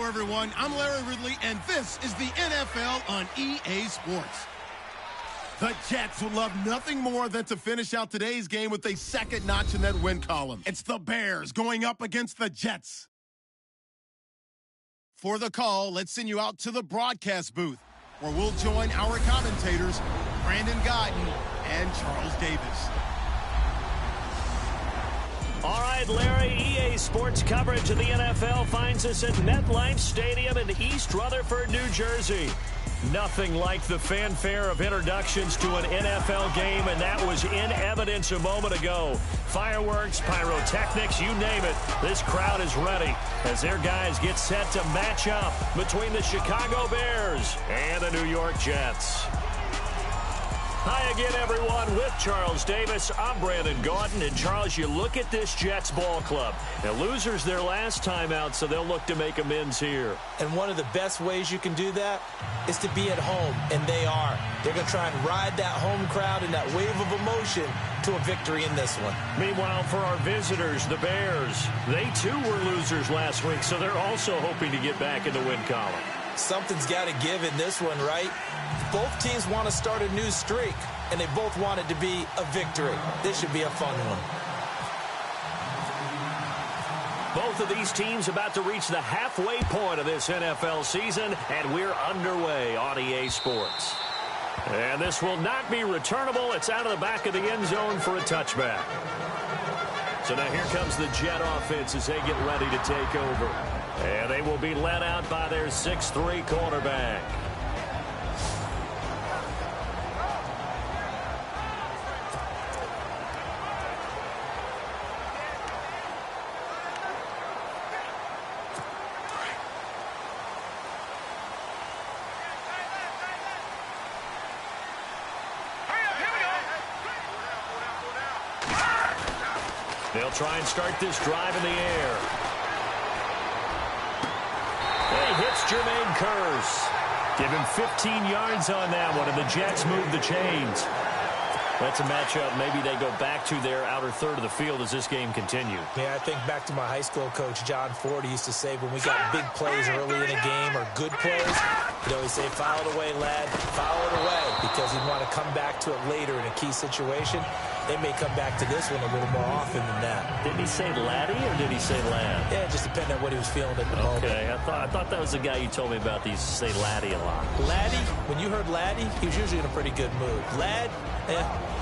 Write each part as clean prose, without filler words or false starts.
everyone. I'm Larry Ridley, and this is the NFL on EA Sports. The Jets would love nothing more than to finish out today's game with a second notch in that win column. It's the Bears going up against the Jets. For the call, let's send you out to the broadcast booth, where we'll join our commentators, Brandon Gaudin and Charles Davis. All right, Larry, EA Sports coverage of the NFL finds us at MetLife Stadium in East Rutherford, New Jersey. Nothing like the fanfare of introductions to an NFL game, and that was in evidence a moment ago. Fireworks, pyrotechnics, you name it. This crowd is ready as their guys get set to match up between the Chicago Bears and the New York Jets. Hi again, everyone. With Charles Davis, I'm Brandon Gaudin. And, Charles, you look at this Jets ball club. Now, losers their last time out, so they'll look to make amends here. And one of the best ways you can do that is to be at home, and they are. They're going to try and ride that home crowd and that wave of emotion to a victory in this one. Meanwhile, for our visitors, the Bears, they too were losers last week, so they're also hoping to get back in the win column. Something's got to give in this one, right? Both teams want to start a new streak, and they both want it to be a victory. This should be a fun one. Both of these teams about to reach the halfway point of this NFL season, and we're underway on EA Sports. And this will not be returnable. It's out of the back of the end zone for a touchback. So now here comes the Jet offense as they get ready to take over. And they will be led out by their 6'3" quarterback. They'll try and start this drive in the air. And he hits Jermaine Kearse. Give him 15 yards on that one, and the Jets move the chains. That's a matchup maybe they go back to their outer third of the field as this game continues. Yeah, I think back to my high school coach, John Ford. He used to say when we got big plays early in a game or good plays, he'd always say, foul it away, lad, foul it away, because he'd want to come back to it later in a key situation. They may come back to this one a little more often than that. Did he say laddie or did he say lad? Yeah, it just depended on what he was feeling at the moment. Okay, I thought that was the guy you told me about. He used to say laddie a lot. Laddie, when you heard laddie, he was usually in a pretty good mood. Lad,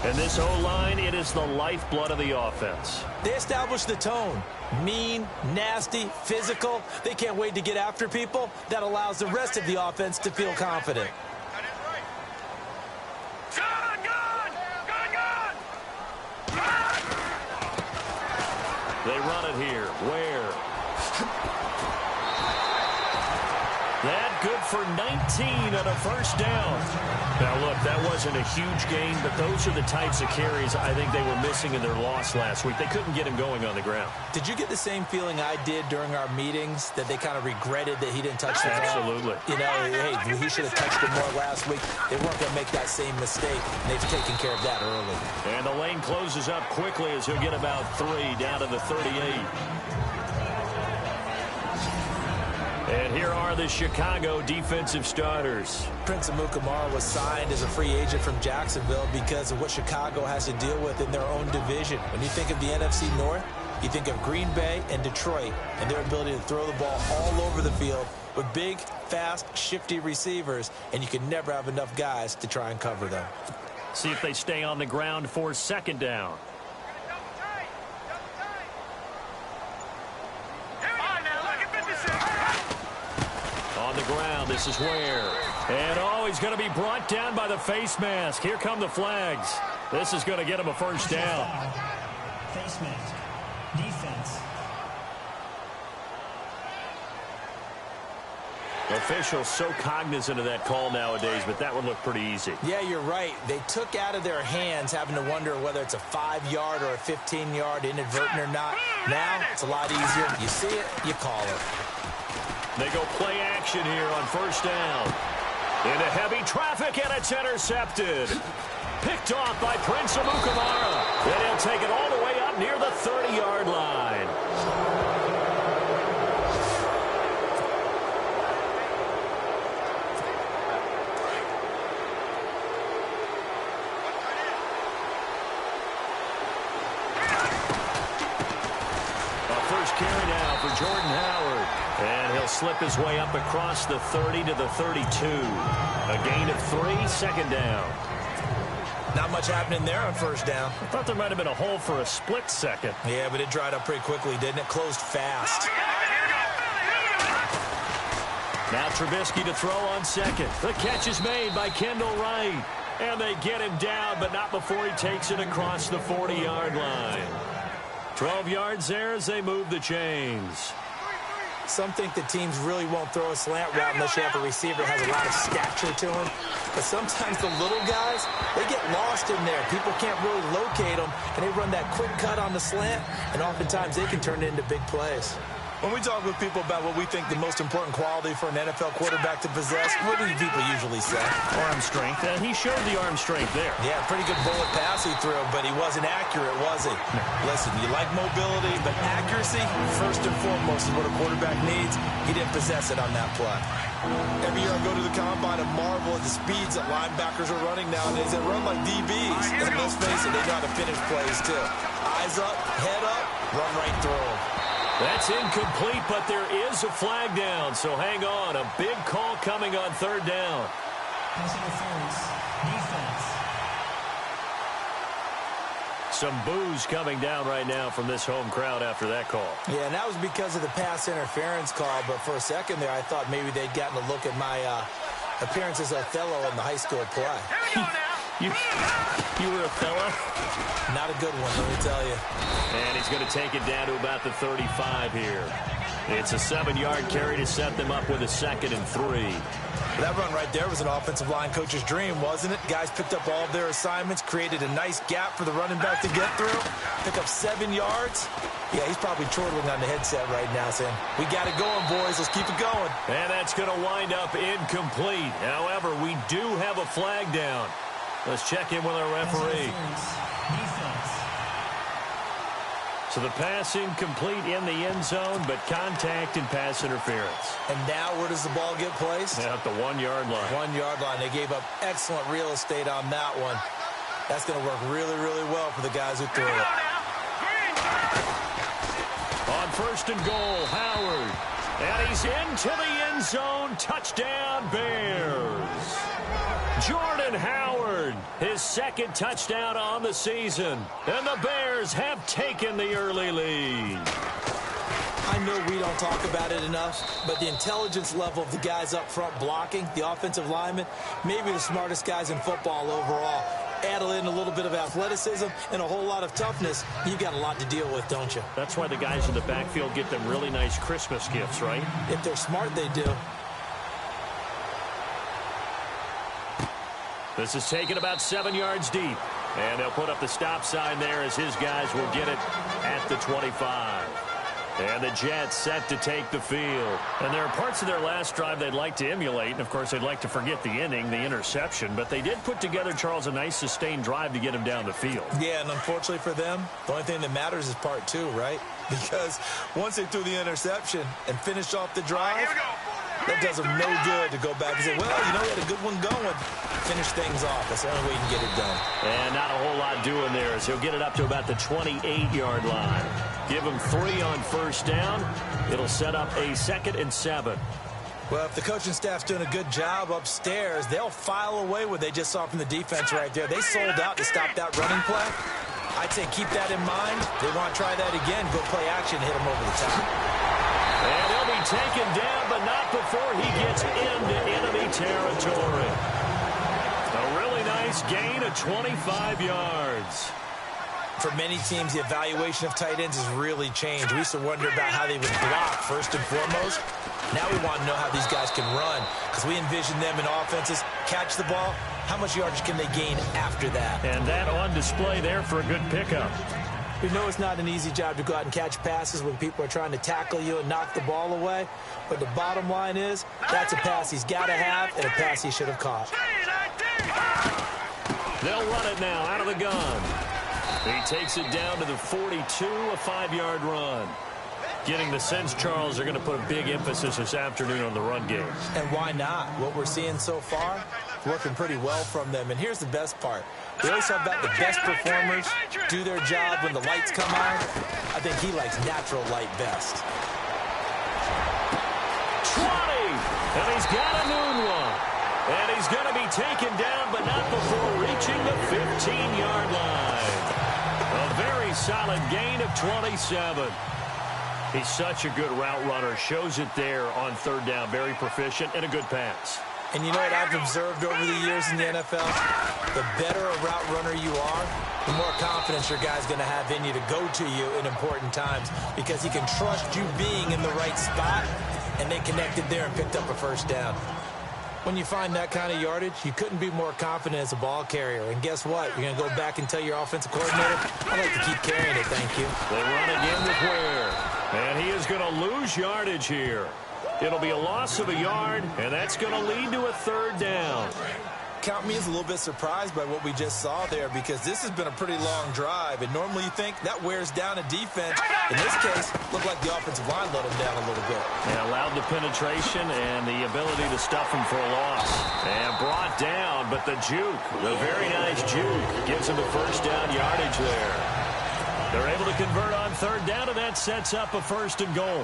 And this O-line, it is the lifeblood of the offense. They established the tone. Mean, nasty, physical. They can't wait to get after people. That allows the rest of the offense to feel confident. They run it here. Where? That good for 19 on a first down. Now, look, that wasn't a huge gain, but those are the types of carries I think they were missing in their loss last week. They couldn't get him going on the ground. Did you get the same feeling I did during our meetings, that they kind of regretted that he didn't touch the ball? Absolutely. You know, hey, he should have touched it more last week. They weren't going to make that same mistake, and they've taken care of that early. And the lane closes up quickly as he'll get about 3 down to the 38. And here are the Chicago defensive starters. Prince Amukamara was signed as a free agent from Jacksonville because of what Chicago has to deal with in their own division. When you think of the NFC North, you think of Green Bay and Detroit and their ability to throw the ball all over the field with big, fast, shifty receivers, and you can never have enough guys to try and cover them. See if they stay on the ground for second down. On the ground, this is Ware. And, he's going to be brought down by the face mask. Here come the flags. This is going to get him a first down. Face mask. Defense. Officials so cognizant of that call nowadays, but that would look pretty easy. Yeah, you're right. They took out of their hands having to wonder whether it's a 5-yard or a 15-yard inadvertent or not. Now, it's a lot easier. You see it, you call it. They go play action here on first down. Into heavy traffic, and it's intercepted. Picked off by Prince Amukamara. And he'll take it all the way up near the 30-yard line. Jordan Howard. And he'll slip his way up across the 30 to the 32. A gain of 3, second down. Not much happening there on first down. I thought there might have been a hole for a split second. Yeah, but it dried up pretty quickly, didn't it? Closed fast. Now Trubisky to throw on second. The catch is made by Kendall Wright. And they get him down, but not before he takes it across the 40-yard line. 12 yards there as they move the chains. Some think that teams really won't throw a slant route unless you have a receiver that has a lot of stature to him. But sometimes the little guys, they get lost in there. People can't really locate them, and they run that quick cut on the slant, and oftentimes they can turn it into big plays. When we talk with people about what we think the most important quality for an NFL quarterback to possess, what do people usually say? Arm strength, and he showed the arm strength there. Yeah, pretty good bullet pass he threw, but he wasn't accurate, was he? No. Listen, you like mobility, but accuracy, first and foremost, is what a quarterback needs. He didn't possess it on that play. Every year I go to the combine and marvel at the speeds that linebackers are running nowadays. They run like DBs. And let's face it, they know how to finish plays, too. Eyes up, head up, run right through them. That's incomplete, but there is a flag down, so hang on. A big call coming on third down. Pass interference. Defense. Some boos coming down right now from this home crowd after that call. Yeah, and that was because of the pass interference call, but for a second there I thought maybe they'd gotten a look at my appearance as Othello in the high school play. You were Othello? Not a good one, let me tell you. And he's going to take it down to about the 35 here. It's a 7-yard carry to set them up with a 2nd and 3. That run right there was an offensive line coach's dream, wasn't it? Guys picked up all of their assignments, created a nice gap for the running back to get through, pick up 7 yards. Yeah, he's probably chortling on the headset right now saying, we got it going, boys. Let's keep it going. And that's going to wind up incomplete. However, we do have a flag down. Let's check in with our referee. So the pass incomplete in the end zone, but contact and pass interference. And now where does the ball get placed? At the 1-yard line. 1-yard line. They gave up excellent real estate on that one. That's going to work really, really well for the guys who threw it. On 1st and goal, Howard. And he's into the end zone. Touchdown, Bears. Jordan Howard, his 2nd touchdown on the season. And the Bears have taken the early lead. I know we don't talk about it enough, but the intelligence level of the guys up front blocking, the offensive linemen, maybe the smartest guys in football overall. Add in a little bit of athleticism and a whole lot of toughness, you've got a lot to deal with, don't you? That's why the guys in the backfield get them really nice Christmas gifts, right? If they're smart, they do. This is taken about 7 yards deep. And they'll put up the stop sign there as his guys will get it at the 25. And the Jets set to take the field. And there are parts of their last drive they'd like to emulate. And, of course, they'd like to forget the inning, the interception. But they did put together, Charles, a nice sustained drive to get him down the field. Yeah, and unfortunately for them, the only thing that matters is part 2, right? Because once they threw the interception and finished off the drive, that does them no good to go back and say, well, you know, we had a good one going. Finish things off. That's the only way you can get it done. And not a whole lot doing there as he'll get it up to about the 28-yard line. Give him 3 on 1st down. It'll set up a 2nd and 7. Well, if the coaching staff's doing a good job upstairs, they'll file away what they just saw from the defense right there. They sold out to stop that running play. I'd say keep that in mind. They want to try that again. Go play action, hit them over the top. And he'll be taken down, but not before he gets into enemy territory. A really nice gain of 25 yards. For many teams, the evaluation of tight ends has really changed. We used to wonder about how they would block first and foremost. Now we want to know how these guys can run because we envision them in offenses, catch the ball. How much yardage can they gain after that? And that on display there for a good pickup. We know it's not an easy job to go out and catch passes when people are trying to tackle you and knock the ball away. But the bottom line is, that's a pass he's got to have and a pass he should have caught. They'll run it now out of the gun. He takes it down to the 42, a 5-yard run. Getting the sense, Charles, they're going to put a big emphasis this afternoon on the run game. And why not? What we're seeing so far, working pretty well from them. And here's the best part. We always talk about the best performers do their job when the lights come on. I think he likes natural light best. And he's got a noon one. And he's going to be taken down, but not before reaching the 15-yard line. A very solid gain of 27. He's such a good route runner. Shows it there on third down. Very proficient and a good pass. And you know what I've observed over the years in the NFL? The better a route runner you are, the more confidence your guy's going to have in you to go to you in important times because he can trust you being in the right spot, and they connected there and picked up a first down. When you find that kind of yardage, you couldn't be more confident as a ball carrier. And guess what? You're going to go back and tell your offensive coordinator, I'd like to keep carrying it, thank you. They run again with Ware. And he is going to lose yardage here. It'll be a loss of a yard, and that's going to lead to a third down. Count me as a little bit surprised by what we just saw there because this has been a pretty long drive, and normally you think that wears down a defense. In this case, looked like the offensive line let him down a little bit. And allowed the penetration and the ability to stuff him for a loss. And brought down, but the juke, the very nice juke, gives him the first down yardage there. They're able to convert on third down, and that sets up a first and goal.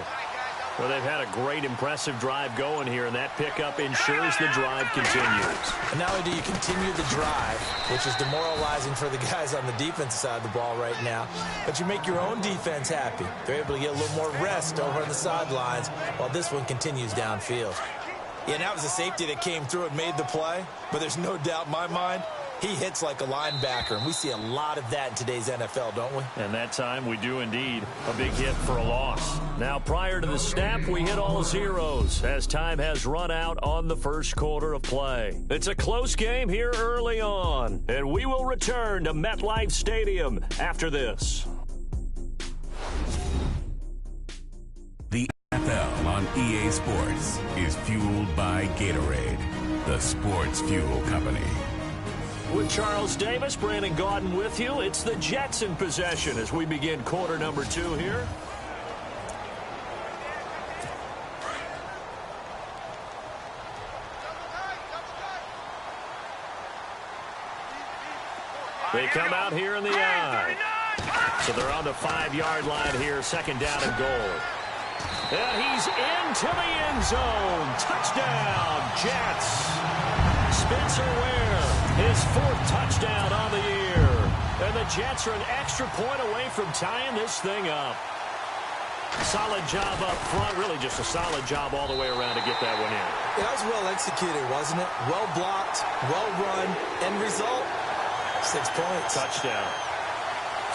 Well, they've had a great, impressive drive going here, and that pickup ensures the drive continues. And not only do you continue the drive, which is demoralizing for the guys on the defensive side of the ball right now, but you make your own defense happy. They're able to get a little more rest over on the sidelines while this one continues downfield. Yeah, and that was a safety that came through and made the play, but there's no doubt in my mind, he hits like a linebacker, and we see a lot of that in today's NFL, don't we? And that time we do indeed. A big hit for a loss. Now, prior to the snap, we hit all zeros as time has run out on the first quarter of play. It's a close game here early on, and we will return to MetLife Stadium after this. The NFL on EA Sports is fueled by Gatorade, the sports fuel company. With Charles Davis, Brandon Gaudin with you. It's the Jets in possession as we begin quarter number 2 here. They come out here in the eye. So they're on the 5-yard line here, second down and goal. And he's into the end zone. Touchdown, Jets. Spencer Ware, his 4th touchdown on the year. And the Jets are an extra point away from tying this thing up. Solid job up front, really just a solid job all the way around to get that one in. Yeah, that was well executed, wasn't it? Well blocked, well run, end result, 6 points. Touchdown.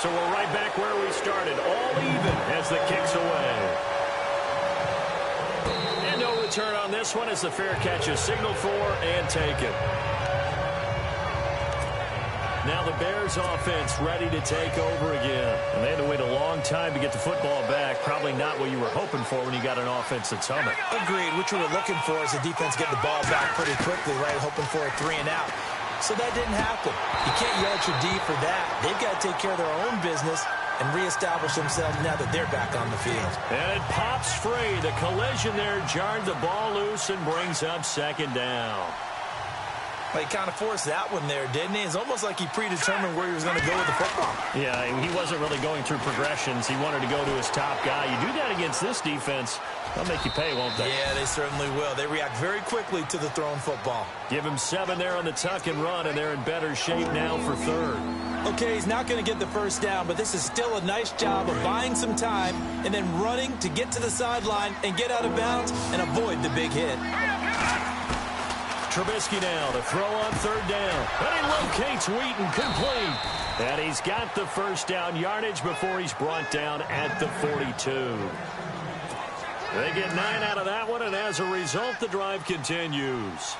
So we're right back where we started, all even as the kick's away. And no return on this one as the fair catch is signaled for and taken. Now the Bears offense ready to take over again. And they had to wait a long time to get the football back. Probably not what you were hoping for when you got an offense that's humming. Agreed. What you were looking for is the defense get the ball back pretty quickly, right? Hoping for a 3 and out. So that didn't happen. You can't yell at your D for that. They've got to take care of their own business and reestablish themselves now that they're back on the field. And it pops free. The collision there jarred the ball loose and brings up second down. Well, he kind of forced that one there, didn't he? It's almost like he predetermined where he was going to go with the football. Yeah, he wasn't really going through progressions. He wanted to go to his top guy. You do that against this defense, they'll make you pay, won't they? Yeah, they certainly will. They react very quickly to the thrown football. Give him 7 there on the tuck and run, and they're in better shape now for third. Okay, he's not going to get the first down, but this is still a nice job of buying some time and then running to get to the sideline and get out of bounds and avoid the big hit. Trubisky now to throw on third down. And he locates Wheaton complete. And he's got the first down yardage before he's brought down at the 42. They get 9 out of that one, and as a result, the drive continues.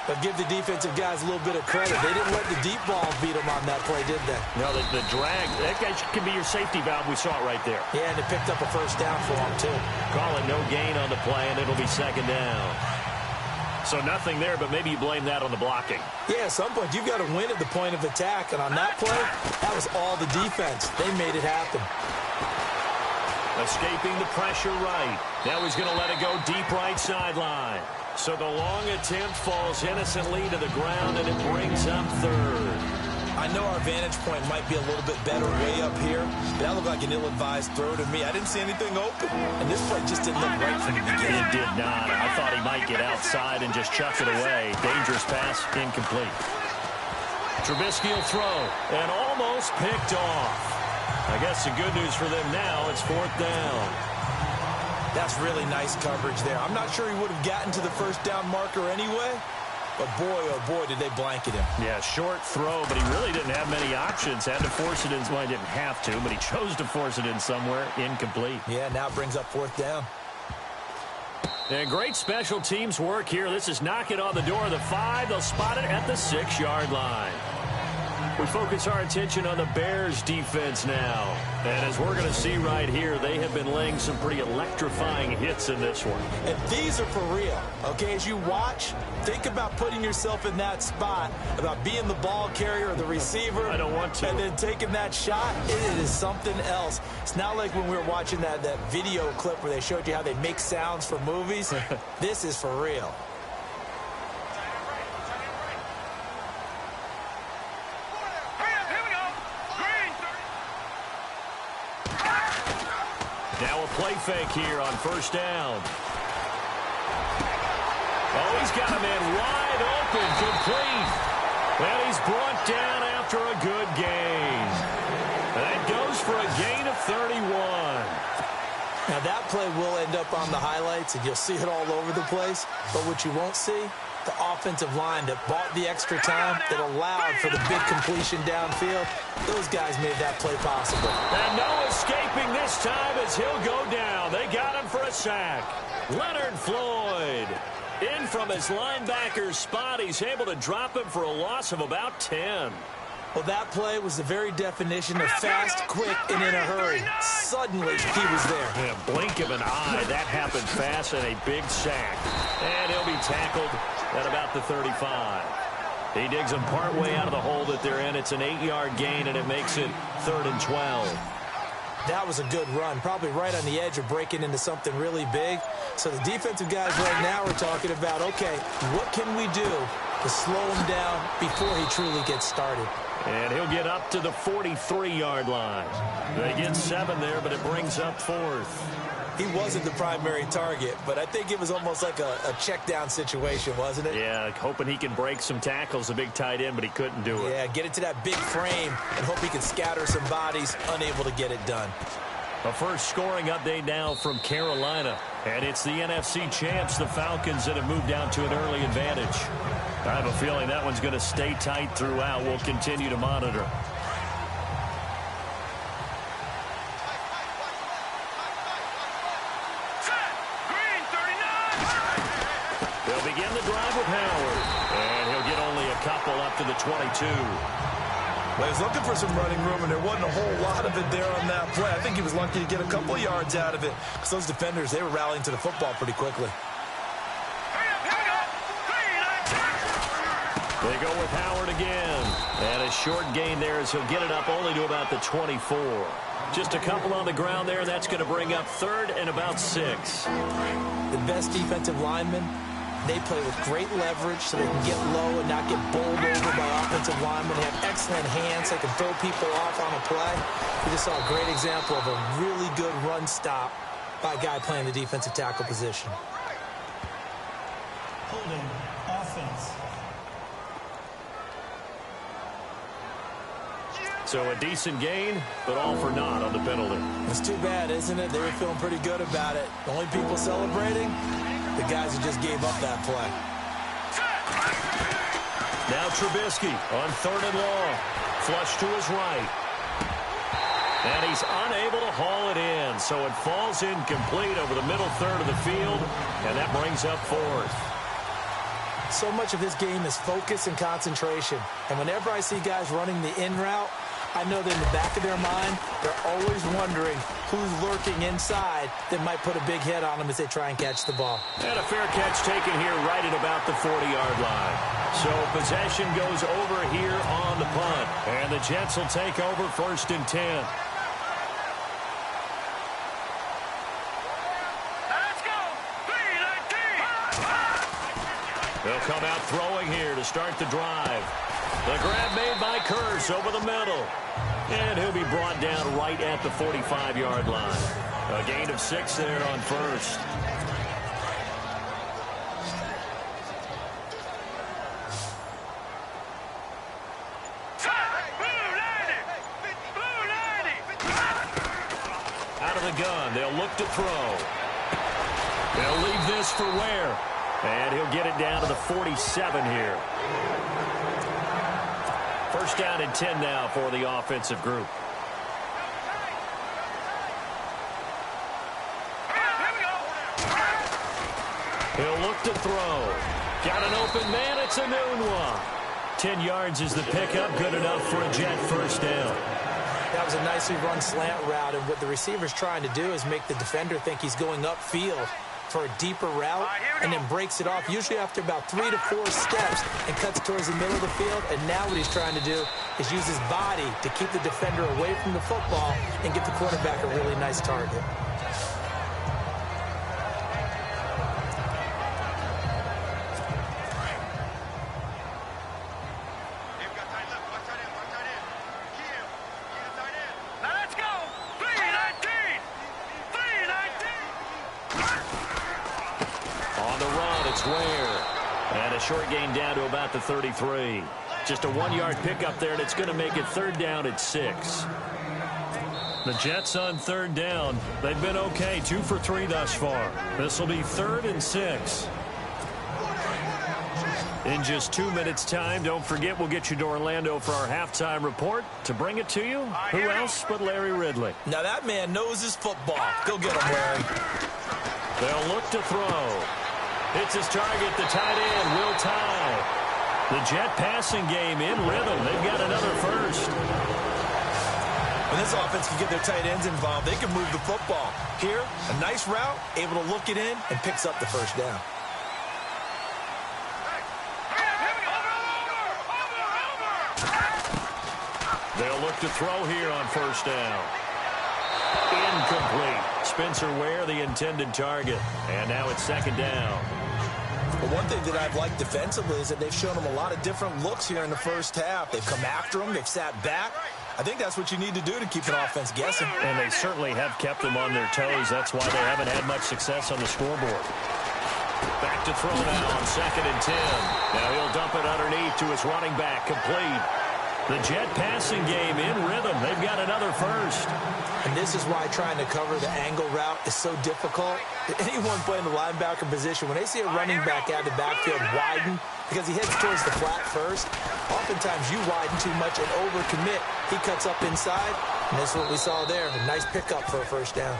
But give the defensive guys a little bit of credit. They didn't let the deep ball beat them on that play, did they? No, the drag, that guy can be your safety valve. We saw it right there. Yeah, and they picked up a first down for him, too. Call it no gain on the play, and it'll be second down. So nothing there, but maybe you blame that on the blocking. Yeah, at some point, you've got to win at the point of attack. And on that play, that was all the defense. They made it happen. Escaping the pressure right. Now he's going to let it go deep right sideline. So the long attempt falls innocently to the ground, and it brings up third. I know our vantage point might be a little bit better way up here, but that looked like an ill-advised throw to me. I didn't see anything open, and this play just didn't look right from the beginning. It did not. I thought he might get outside and just chuck it away. Dangerous pass, incomplete. Trubisky will throw, and almost picked off. I guess the good news for them now, it's 4th down. That's really nice coverage there. I'm not sure he would have gotten to the first down marker anyway, but boy, oh boy, did they blanket him. Yeah, short throw, but he really didn't have many options. Had to force it in. Well, he didn't have to, but he chose to force it in somewhere. Incomplete. Yeah, now it brings up 4th down. And great special teams work here. This is knocking on the door of the 5. They'll spot it at the 6-yard line. We focus our attention on the Bears defense now. And as we're going to see right here, they have been laying some pretty electrifying hits in this one. And these are for real. Okay, as you watch, think about putting yourself in that spot, about being the ball carrier or the receiver. I don't want to. And then taking that shot, it is something else. It's not like when we were watching that video clip where they showed you how they make sounds for movies. This is for real. Now a play fake here on 1st down. Oh, he's got a man wide open, complete. And he's brought down after a good gain. That goes for a gain of 31. Now that play will end up on the highlights, and you'll see it all over the place. But what you won't see, the offensive line that bought the extra time, that allowed for the big completion downfield, those guys made that play possible. And no escaping this time as he'll go down. They got him for a sack. Leonard Floyd in from his linebacker's spot. He's able to drop him for a loss of about 10. Well, that play was the very definition of fast, quick, and in a hurry. Suddenly, he was there. In a blink of an eye, that happened fast and a big sack. And he'll be tackled at about the 35. He digs them partway out of the hole that they're in. It's an 8-yard gain, and it makes it 3rd and 12. That was a good run, probably right on the edge of breaking into something really big. So the defensive guys right now are talking about, okay, what can we do to slow him down before he truly gets started? And he'll get up to the 43-yard line. They get 7 there, but it brings up 4th. He wasn't the primary target, but I think it was almost like a check-down situation, wasn't it? Yeah, hoping he can break some tackles, a big tight end, but he couldn't do it. Yeah, get it to that big frame and hope he can scatter some bodies, unable to get it done. A first scoring update now from Carolina. And it's the NFC champs, the Falcons, that have moved down to an early advantage. I have a feeling that one's going to stay tight throughout. We'll continue to monitor. They'll begin the drive with Howard. And he'll get only a couple up to the 22. Well, he was looking for some running room, and there wasn't a whole lot of it there on that play. I think he was lucky to get a couple of yards out of it, because those defenders, they were rallying to the football pretty quickly. They go with Howard again. And a short gain there as he'll get it up only to about the 24. Just a couple on the ground there, and that's going to bring up 3rd and about 6. The best defensive linemen, they play with great leverage so they can get low and not get bowled over by offensive linemen. They have excellent hands. They can throw people off on a play. We just saw a great example of a really good run stop by a guy playing the defensive tackle position. Holding offense. So a decent gain, but all for naught on the penalty. It's too bad, isn't it? They were feeling pretty good about it. The only people celebrating, the guys who just gave up that play. Now Trubisky on 3rd and long. Flush to his right. And he's unable to haul it in. So it falls incomplete over the middle third of the field. And that brings up 4th. So much of this game is focus and concentration. And whenever I see guys running the in route, I know that in the back of their mind, they're always wondering who's lurking inside that might put a big hit on them as they try and catch the ball. And a fair catch taken here right at about the 40-yard line. So possession goes over here on the punt. And the Jets will take over 1st and 10. They'll come out throwing here to to start the drive. The grab made by Kearse over the middle. And he'll be brought down right at the 45-yard line. A gain of 6 there on first. Out of the gun, they'll look to throw. They'll leave this for Ware. And he'll get it down to the 47 here. First down and 10 now for the offensive group. He'll look to throw. Got an open man. It's a Enunwa. 10 yards is the pickup. Good enough for a Jet first down. That was a nicely run slant route, and what the receiver's trying to do is make the defender think he's going upfield for a deeper route, and then breaks it off, usually after about 3 to 4 steps, and cuts towards the middle of the field. And now what he's trying to do is use his body to keep the defender away from the football and give the quarterback a really nice target. And a short gain down to about the 33. Just a 1-yard pickup there, and it's going to make it third down at 6. The Jets on third down. They've been okay, 2 for 3 thus far. This will be 3rd and 6. In just 2 minutes' time, don't forget we'll get you to Orlando for our halftime report. To bring it to you, who else but Larry Ridley? Now that man knows his football. Go get him, Larry. They'll look to throw. It's his target, the tight end, Will Tye. The Jet passing game in rhythm. They've got another first. When this offense can get their tight ends involved, they can move the football. Here, a nice route, able to look it in, and picks up the first down. They'll look to throw here on first down. Incomplete. Spencer Ware, the intended target. And now it's second down. But one thing that I've liked defensively is that they've shown them a lot of different looks here in the first half. They've come after them. They've sat back. I think that's what you need to do to keep an offense guessing. And they certainly have kept them on their toes. That's why they haven't had much success on the scoreboard. Back to throw now on 2nd and 10. Now he'll dump it underneath to his running back. Complete. The Jet passing game in rhythm. They've got another first. And this is why trying to cover the angle route is so difficult. Anyone playing the linebacker position, when they see a running back out of the backfield widen, because he heads towards the flat first, oftentimes you widen too much and overcommit. He cuts up inside, and that's what we saw there. A nice pickup for a first down.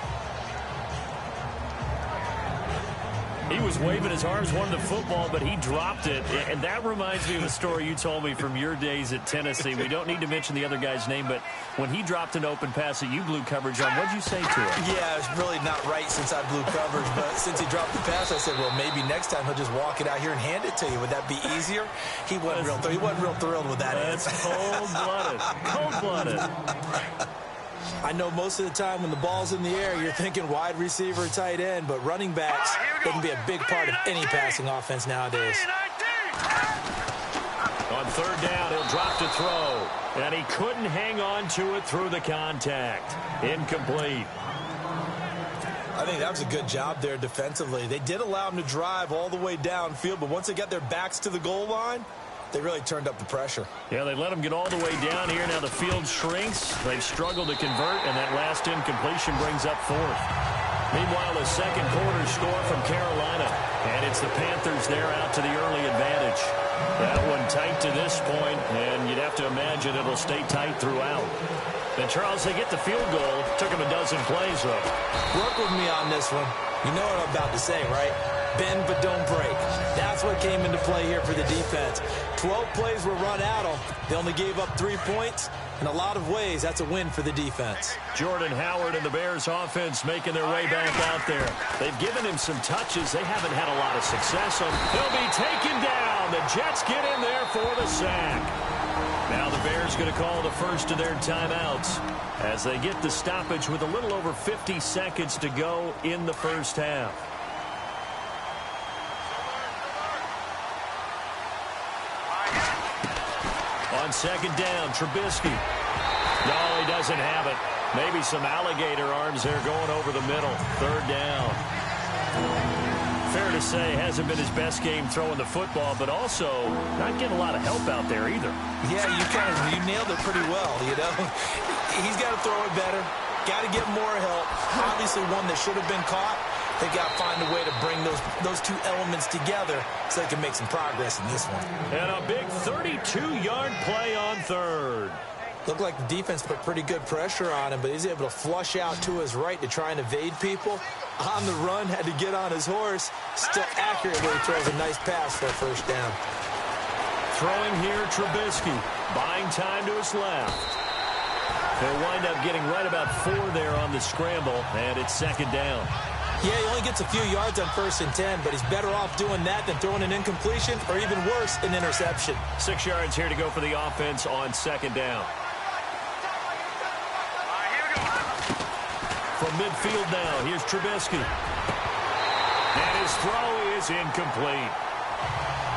He was waving his arms, wanted the football, but he dropped it. And that reminds me of a story you told me from your days at Tennessee. We don't need to mention the other guy's name, but when he dropped an open pass that you blew coverage on, what did you say to him? Yeah, it's really not right since I blew coverage, but since he dropped the pass, I said, well, maybe next time he'll just walk it out here and hand it to you. Would that be easier? He wasn't real thrilled with that. That's cold-blooded. Cold-blooded. I know most of the time when the ball's in the air, you're thinking wide receiver, tight end, but running backs can be a big part of any passing offense nowadays. On third down, he'll drop to throw, and he couldn't hang on to it through the contact. Incomplete. I think that was a good job there defensively. They did allow him to drive all the way downfield, but once they got their backs to the goal line, they really turned up the pressure. Yeah, they let them get all the way down here. Now the field shrinks. They've struggled to convert, and that last incompletion brings up 4th. Meanwhile, a second quarter score from Carolina, and it's the Panthers there out to the early advantage. That one tight to this point, and you'd have to imagine it'll stay tight throughout. And, Charles, they get the field goal. Took them a dozen plays, though. Work with me on this one. You know what I'm about to say, right? Bend but don't break. That's what came into play here for the defense. 12 plays were run at them. They only gave up 3 points. In a lot of ways, that's a win for the defense. Jordan Howard and the Bears offense making their way back out there. They've given him some touches. They haven't had a lot of success on. He'll be taken down. The Jets get in there for the sack. Now the Bears going to call the first of their timeouts as they get the stoppage with a little over 50 seconds to go in the first half. on second down. Trubisky. No, he doesn't have it. Maybe some alligator arms there going over the middle. Third down. Fair to say, hasn't been his best game throwing the football, but also not getting a lot of help out there either. Yeah, you nailed it pretty well, you know. He's got to throw it better. Got to get more help. Obviously one that should have been caught. They got to find a way to bring those two elements together so they can make some progress in this one. And a big 32-yard play on third. Looked like the defense put pretty good pressure on him, but he's able to flush out to his right to try and evade people. On the run, had to get on his horse. Still accurately throws a nice pass for a first down. Throwing here, Trubisky. Buying time to his left. They'll wind up getting right about 4 there on the scramble, and it's second down. Yeah, he only gets a few yards on 1st and 10, but he's better off doing that than throwing an incompletion, or even worse, an interception. 6 yards here to go for the offense on second down. From midfield now, here's Trubisky. And his throw is incomplete.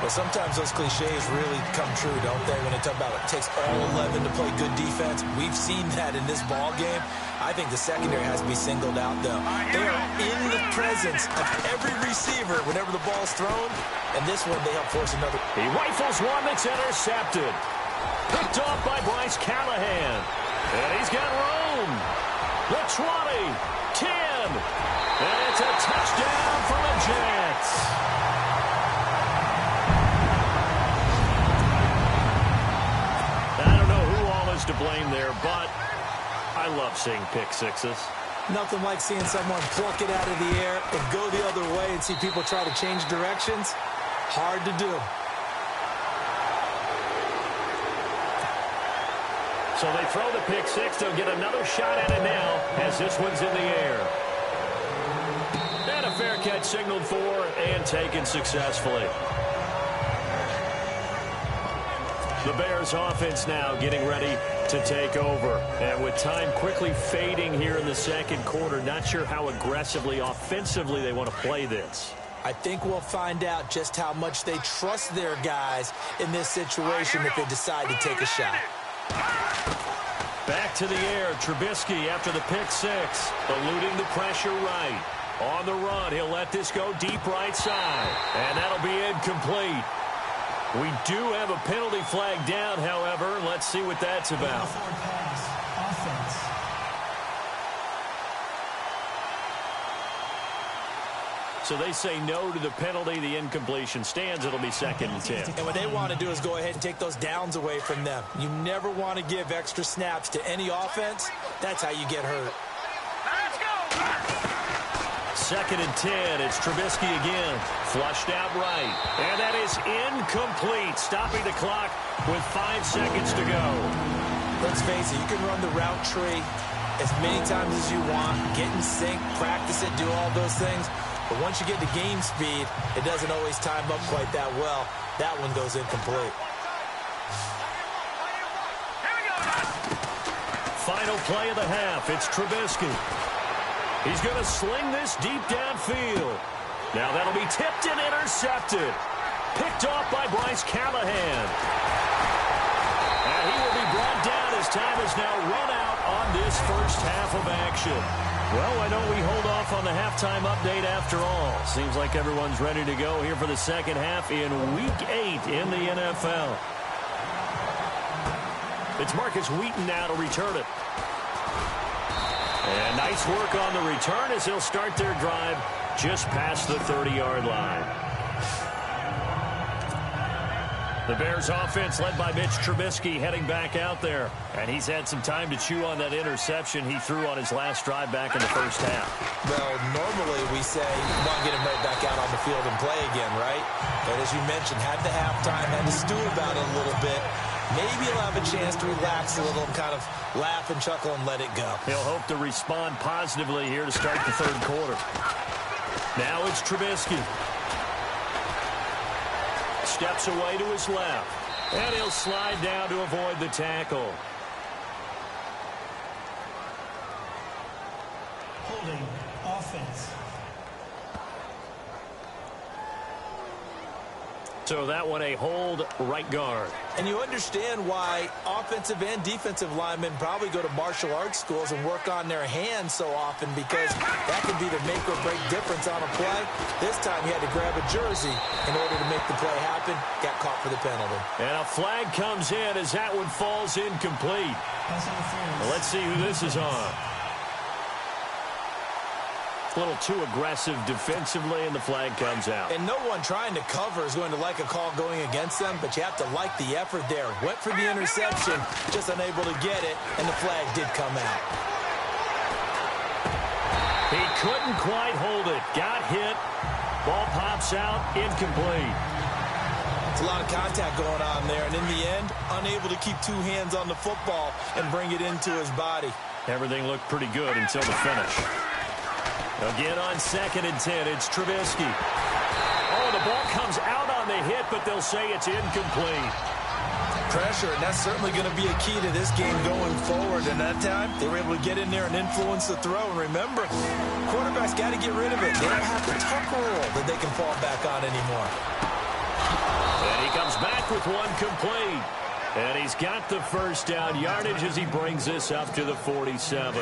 Well, sometimes those cliches really come true, don't they? When they talk about it takes all 11 to play good defense. We've seen that in this ball game. I think the secondary has to be singled out, though. They are in the presence of every receiver whenever the ball's thrown. And this one, they help force another. He rifles one that's intercepted. Picked off by Bryce Callahan. And he's got room. The 20, 10, and it's a touchdown for the Jets. I don't know who all is to blame there, but I love seeing pick sixes. Nothing like seeing someone pluck it out of the air and go the other way and see people try to change directions. Hard to do. So they throw the pick six. They'll get another shot at it now as this one's in the air. And a fair catch signaled for and taken successfully. The Bears offense now getting ready to take over. And with time quickly fading here in the second quarter, not sure how aggressively, offensively they want to play this. I think we'll find out just how much they trust their guys in this situation if they decide to take a shot. Back to the air, Trubisky after the pick six, eluding the pressure right. On the run, he'll let this go deep right side, and that'll be incomplete. We do have a penalty flag down, however. Let's see what that's about. Offense. So they say no to the penalty. The incompletion stands. It'll be second and 10. And what they want to do is go ahead and take those downs away from them. You never want to give extra snaps to any offense. That's how you get hurt. Second and 10. It's Trubisky again. Flushed out right. And that is incomplete. Stopping the clock with 5 seconds to go. Let's face it, you can run the route tree as many times as you want. Get in sync, practice it, do all those things. But once you get to game speed, it doesn't always time up quite that well. That one goes incomplete. Final play of the half. It's Trubisky. He's going to sling this deep downfield. Now that'll be tipped and intercepted. Picked off by Bryce Callahan. And he will be brought down as time is now run out on this first half of action. Well, why don't we hold off on the halftime update after all? Seems like everyone's ready to go here for the second half in Week 8 in the NFL. It's Marcus Wheaton now to return it. And nice work on the return as they'll start their drive just past the 30-yard line. The Bears offense led by Mitch Trubisky heading back out there. And he's had some time to chew on that interception he threw on his last drive back in the first half. Well, normally we say you want to get him right back out on the field and play again, right? But as you mentioned, had the halftime, had to stew about it a little bit. Maybe he'll have a chance to relax a little and kind of laugh and chuckle and let it go. He'll hope to respond positively here to start the third quarter. Now it's Trubisky. Steps away to his left. And he'll slide down to avoid the tackle. Holding offense. So that one a hold right guard. And you understand why offensive and defensive linemen probably go to martial arts schools and work on their hands so often, because that can be the make or break difference on a play. This time he had to grab a jersey in order to make the play happen. Got caught for the penalty. And a flag comes in as that one falls incomplete. Well, let's see who this is on. A little too aggressive defensively, and the flag comes out. And no one trying to cover is going to like a call going against them, but you have to like the effort there. Went for the interception, just unable to get it, and the flag did come out. He couldn't quite hold it. Got hit. Ball pops out, incomplete. It's a lot of contact going on there, and in the end, unable to keep two hands on the football and bring it into his body. Everything looked pretty good until the finish. Again on 2nd and 10, it's Trubisky. Oh, the ball comes out on the hit, but they'll say it's incomplete. Pressure, and that's certainly going to be a key to this game going forward. And that time, they were able to get in there and influence the throw. And remember, quarterbacks got to get rid of it. They don't have the tuck rule that they can fall back on anymore. And he comes back with one complete. And he's got the first down yardage as he brings this up to the 47.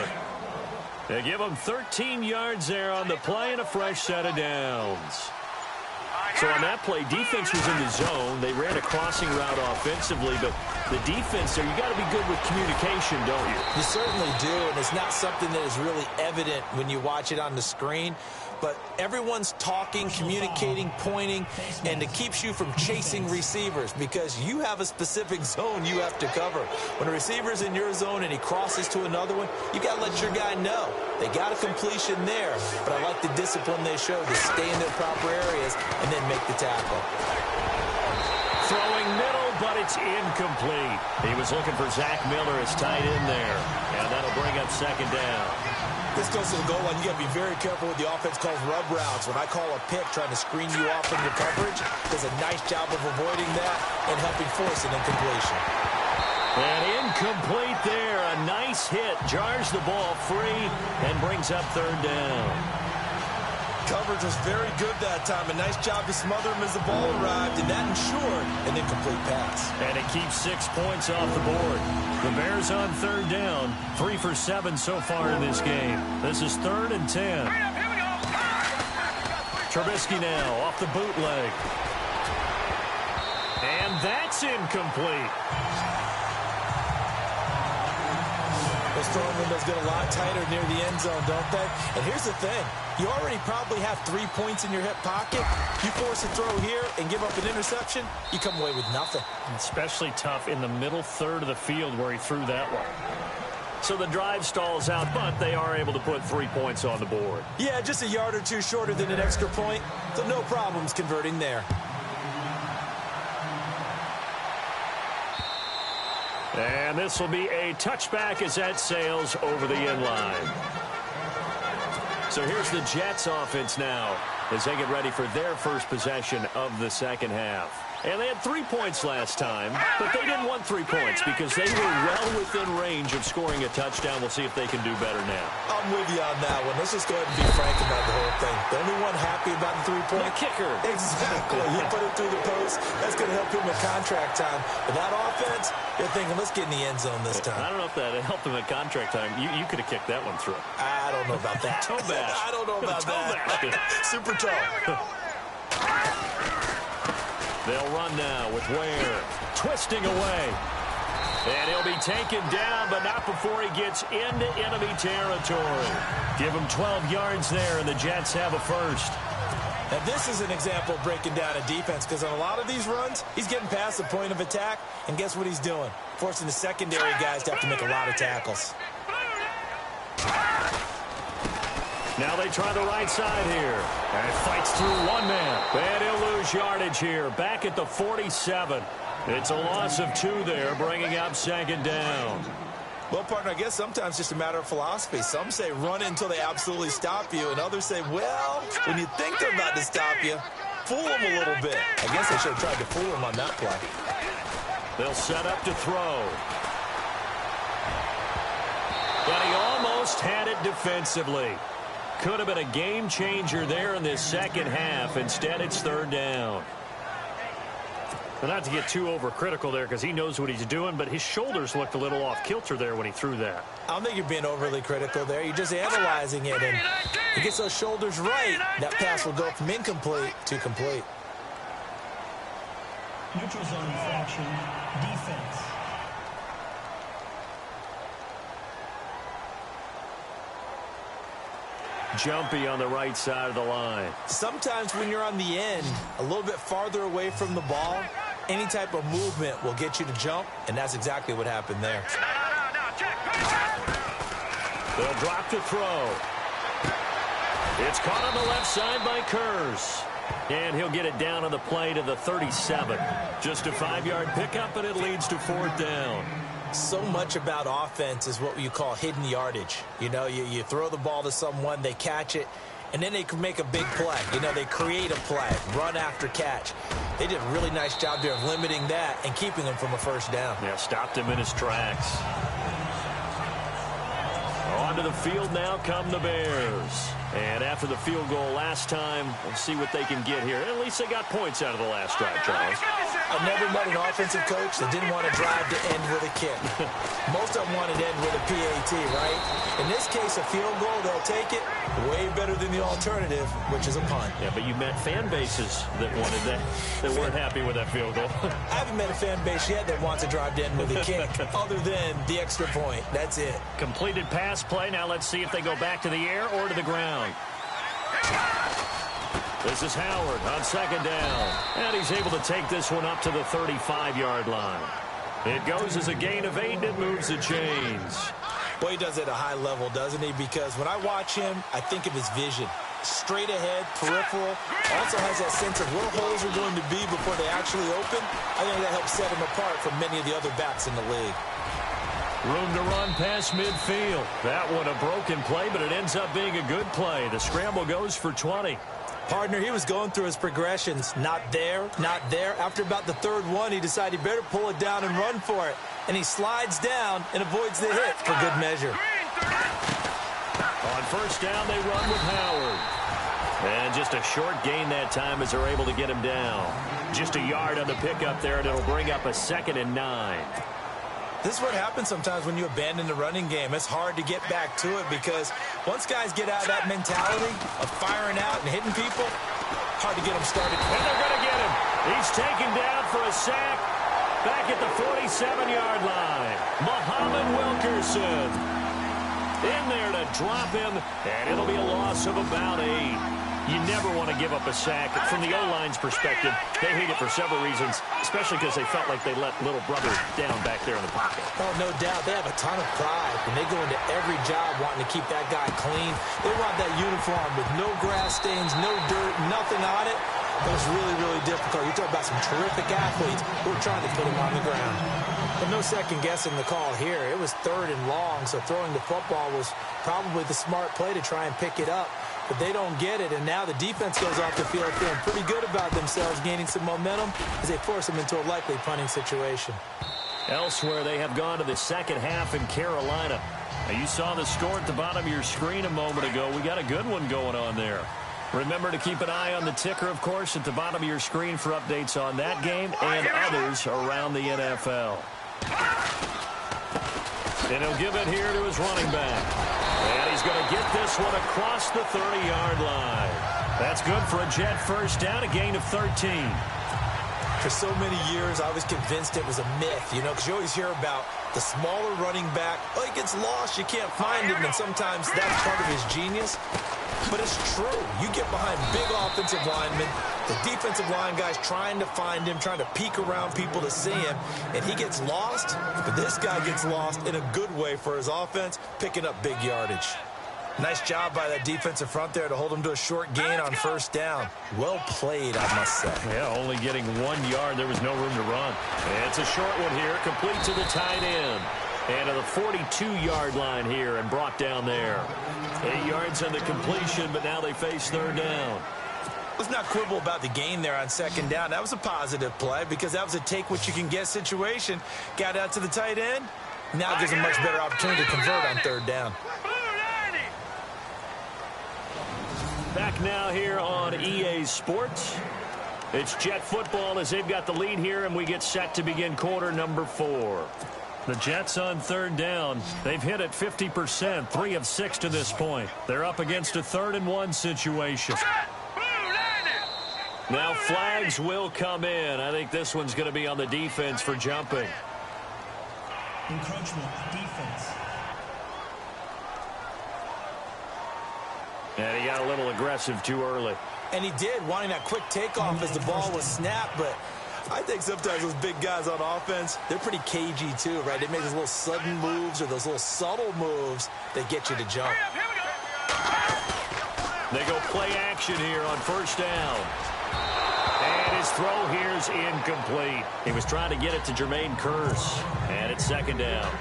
They give him 13 yards there on the play and a fresh set of downs. So on that play, defense was in the zone. They ran a crossing route offensively, but the defense there, you got to be good with communication, don't you? You certainly do, and it's not something that is really evident when you watch it on the screen. But everyone's talking, communicating, pointing, and it keeps you from chasing receivers because you have a specific zone you have to cover. When a receiver's in your zone and he crosses to another one, you got to let your guy know. They got a completion there, but I like the discipline they show to stay in their proper areas and then make the tackle. Throwing middle, but it's incomplete. He was looking for Zach Miller as tight end there, and that'll bring up 2nd down. This goes to the goal line. You got to be very careful with the offense calls rub routes. When I call a pick trying to screen you off from your coverage, does a nice job of avoiding that and helping force an incompletion. And incomplete there. A nice hit. Jars the ball free and brings up 3rd down. Coverage was very good that time. A nice job to smother him as the ball arrived, and that ensured an incomplete pass. And it keeps 6 points off the board. The Bears on 3rd down. 3 for 7 so far in this game. This is 3rd and 10. Trubisky now off the bootleg. And that's incomplete. Those throwing windows get a lot tighter near the end zone, don't they? And here's the thing. You already probably have 3 points in your hip pocket. You force a throw here and give up an interception, you come away with nothing. Especially tough in the middle third of the field where he threw that one. So the drive stalls out, but they are able to put 3 points on the board. Yeah, just a yard or two shorter than an extra point, so no problems converting there. And this will be a touchback as that sails over the end line. So here's the Jets offense now as they get ready for their first possession of the 2nd half. And they had 3 points last time, but they didn't want 3 points because they were well within range of scoring a touchdown. We'll see if they can do better now. I'm with you on that one. Let's just go ahead and be frank about the whole thing. The only one happy about the 3-point? The kicker. Exactly. He put it through the post. That's going to help him with contract time. But that offense, they're thinking, let's get in the end zone this time. I don't know if that helped him at contract time. You could have kicked that one through. I don't know about that. Toe bash. I don't know about that. Super toe. They'll run now with Ware twisting away. And he'll be taken down, but not before he gets into enemy territory. Give him 12 yards there, and the Jets have a first. Now, this is an example of breaking down a defense, because on a lot of these runs, he's getting past the point of attack, and guess what he's doing? Forcing the secondary guys to have to make a lot of tackles. Now they try the right side here. And it fights through one man. And he'll lose yardage here. Back at the 47. It's a loss of 2 there, bringing up 2nd down. Well, partner, I guess sometimes it's just a matter of philosophy. Some say run until they absolutely stop you, and others say, well, when you think they're about to stop you, fool them a little bit. I guess they should have tried to fool him on that play. They'll set up to throw. But he almost had it defensively. Could have been a game changer there in this 2nd half. Instead, it's 3rd down. Well, not to get too overcritical there because he knows what he's doing, but his shoulders looked a little off kilter there when he threw that. I don't think you're being overly critical there. You're just analyzing it, and he gets those shoulders right. That pass will go from incomplete to complete. Neutral zone infraction, defense. Jumpy on the right side of the line. Sometimes when you're on the end, a little bit farther away from the ball, any type of movement will get you to jump, and that's exactly what happened there. They'll drop to throw. It's caught on the left side by Kurz. And he'll get it down on the play to the 37. Just a 5-yard pickup, and it leads to 4th down. So much about offense is what you call hidden yardage. You know, you throw the ball to someone, they catch it, and then they can make a big play. You know, they create a play, run after catch. They did a really nice job there of limiting that and keeping him from a first down. Yeah, stopped him in his tracks. Onto the field now come the Bears. And after the field goal last time, we'll see what they can get here. At least they got points out of the last drive, Charles. I've never met an offensive coach that didn't want to drive to end with a kick. Most of them wanted to end with a PAT, right? In this case, a field goal, they'll take it. Way better than the alternative, which is a punt. Yeah, but you met fan bases that wanted that, that weren't happy with that field goal. I haven't met a fan base yet that wants to drive to end with a kick, other than the extra point. That's it. Completed pass play. Now let's see if they go back to the air or to the ground. This is Howard on 2nd down. And he's able to take this one up to the 35-yard line. It goes as a gain of 8, and it moves the chains. Boy, he does it at a high level, doesn't he? Because when I watch him, I think of his vision. Straight ahead, peripheral. Also has that sense of where holes are going to be before they actually open. I think that helps set him apart from many of the other backs in the league. Room to run past midfield. That one a broken play, but it ends up being a good play. The scramble goes for 20. Partner, he was going through his progressions. Not there, not there. After about the 3rd one, he decided he better pull it down and run for it. And he slides down and avoids the hit for good measure. On 1st down, they run with Howard. And just a short gain that time as they're able to get him down. Just a yard on the pickup there, and it'll bring up a 2nd and 9. This is what happens sometimes when you abandon the running game. It's hard to get back to it because once guys get out of that mentality of firing out and hitting people, hard to get them started. And they're going to get him. He's taken down for a sack back at the 47-yard line. Muhammad Wilkerson in there to drop him, and it'll be a loss of about 8. You never want to give up a sack. From the O-line's perspective, they hate it for several reasons, especially because they felt like they let little brother down back there in the pocket. Oh, no doubt. They have a ton of pride, and they go into every job wanting to keep that guy clean. They want that uniform with no grass stains, no dirt, nothing on it. It was really, really difficult. You're talking about some terrific athletes who are trying to put him on the ground. But no second guessing the call here. It was 3rd and long, so throwing the football was probably the smart play to try and pick it up. But they don't get it, and now the defense goes off the field feeling pretty good about themselves, gaining some momentum as they force them into a likely punting situation. Elsewhere, they have gone to the 2nd half in Carolina. Now, you saw the score at the bottom of your screen a moment ago. We got a good one going on there. Remember to keep an eye on the ticker, of course, at the bottom of your screen for updates on that game and others around the NFL. And he'll give it here to his running back. And he's going to get this one across the 30-yard line. That's good for a Jet first down, a gain of 13. For so many years, I was convinced it was a myth, you know, because you always hear about the smaller running back. Oh, he gets lost, you can't find him, and sometimes that's part of his genius. But it's true. You get behind big offensive linemen, the defensive line guys trying to find him, trying to peek around people to see him, and he gets lost. But this guy gets lost in a good way for his offense, picking up big yardage. Nice job by that defensive front there to hold him to a short gain on 1st down. Well played, I must say. Yeah, only getting 1 yard. There was no room to run. And it's a short one here, complete to the tight end. And to the 42-yard line here and brought down there. 8 yards on the completion, but now they face 3rd down. Let's not quibble about the gain there on 2nd down. That was a positive play because that was a take-what-you-can-get situation. Got out to the tight end. Now gives him much better opportunity to convert on 3rd down. Back now here on EA Sports. It's Jet football as they've got the lead here, and we get set to begin quarter number 4. The Jets on third down. They've hit it 50%, 3 of 6 to this point. They're up against a 3rd and 1 situation. Now flags will come in. I think this one's going to be on the defense for jumping. Encroachment, defense. And he got a little aggressive too early. And he did, wanting that quick takeoff as the ball was snapped, but I think sometimes those big guys on offense, they're pretty cagey too, right? They make those little sudden moves or those little subtle moves that get you to jump. They go play action here on first down. And his throw here is incomplete. He was trying to get it to Jermaine Kearse. And it's second down.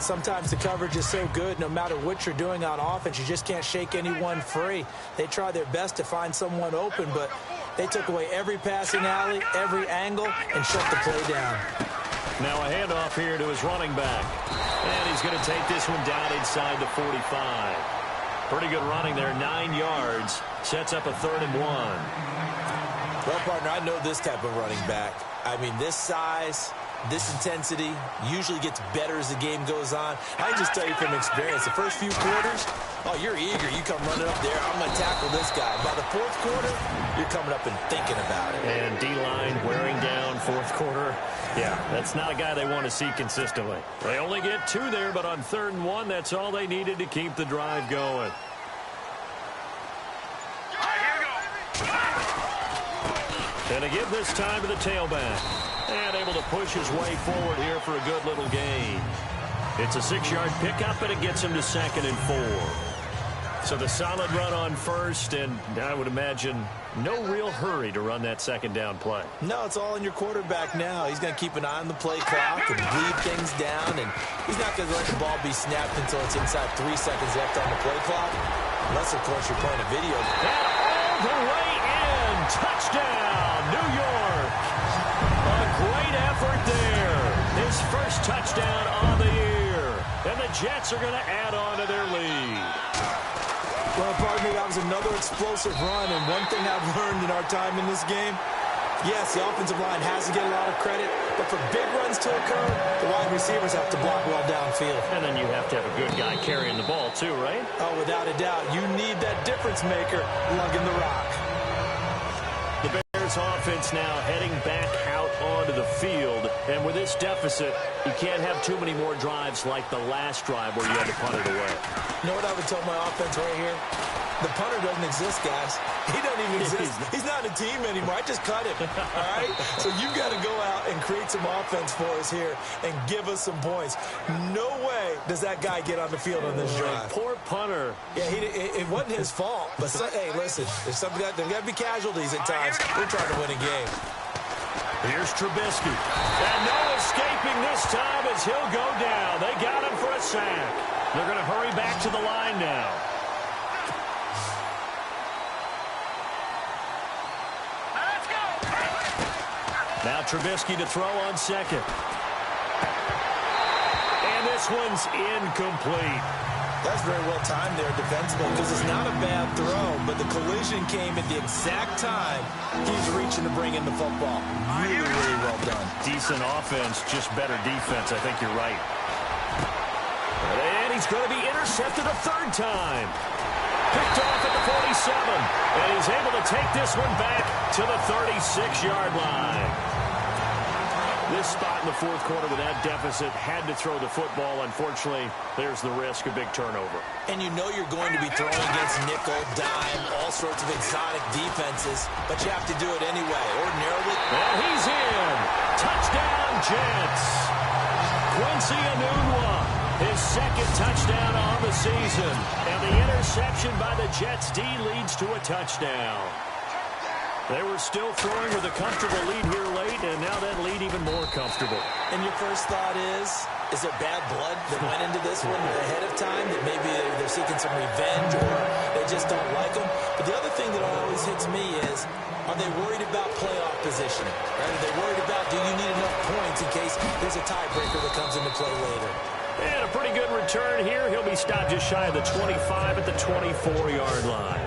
Sometimes the coverage is so good, no matter what you're doing on offense, you just can't shake anyone free. They try their best to find someone open, but they took away every passing alley, every angle, and shut the play down. Now a handoff here to his running back. And he's going to take this one down inside the 45. Pretty good running there, 9 yards. Sets up a 3rd and 1. Well, partner, I know this type of running back. I mean, this size, this intensity usually gets better as the game goes on. I can just tell you from experience, the first few quarters, oh, you're eager. You come running up there. I'm going to tackle this guy. By the 4th quarter, you're coming up and thinking about it. And D-line wearing down 4th quarter. Yeah, that's not a guy they want to see consistently. They only get 2 there, but on 3rd and 1, that's all they needed to keep the drive going. And to give this time to the tailback. And able to push his way forward here for a good little gain. It's a 6-yard pickup, and it gets him to 2nd and 4. So the solid run on first, and I would imagine no real hurry to run that 2nd down play. No, it's all in your quarterback now. He's going to keep an eye on the play clock and bleed things down, and he's not going to let the ball be snapped until it's inside 3 seconds left on the play clock. Unless, of course, you're playing a video. And all the way in. Touchdown, New York. A great effort there. His first touchdown on the year. And the Jets are going to add on to their lead. Well, pardon me, that was another explosive run, and one thing I've learned in our time in this game, yes, the offensive line has to get a lot of credit, but for big runs to occur, the wide receivers have to block well downfield. And then you have to have a good guy carrying the ball too, right? Oh, without a doubt. You need that difference maker lugging the rock. The Bears offense now heading back out onto the field, and with this deficit, you can't have too many more drives like the last drive where you had to punt it away. You know what I would tell my offense right here? The punter doesn't exist, guys. He doesn't even exist. He's not a team anymore. I just cut him, all right? So you've got to go out and create some offense for us here and give us some points. No way does that guy get on the field on this drive. Poor punter. Yeah, it wasn't his fault. But, hey, listen, there's got to be casualties at times. We're trying to win a game. Here's Trubisky. And no escaping this time as he'll go down. They got him for a sack. They're going to hurry back to the line now. Let's go. Now Trubisky to throw on 2nd. And this one's incomplete. That's very well timed there defensively because it's not a bad throw, but the collision came at the exact time he's reaching to bring in the football. Really, really well done. Decent offense, just better defense. I think you're right. And he's going to be intercepted a 3rd time. Picked off at the 47. And he's able to take this one back to the 36-yard line. This spot in the 4th quarter with that deficit had to throw the football. Unfortunately, there's the risk of big turnover. And you know you're going to be throwing against nickel, dime, all sorts of exotic defenses, but you have to do it anyway. Ordinarily. And he's in. Touchdown, Jets. Quincy Enunwa, his 2nd touchdown on the season. And the interception by the Jets D leads to a touchdown. They were still throwing with a comfortable lead here late, and now that lead even more comfortable. And your first thought is there bad blood that went into this one ahead of time, that maybe they're seeking some revenge or they just don't like them? But the other thing that always hits me is, are they worried about playoff positioning? Right? Are they worried about, do you need enough points in case there's a tiebreaker that comes into play later? And a pretty good return here. He'll be stopped just shy of the 25 at the 24-yard line.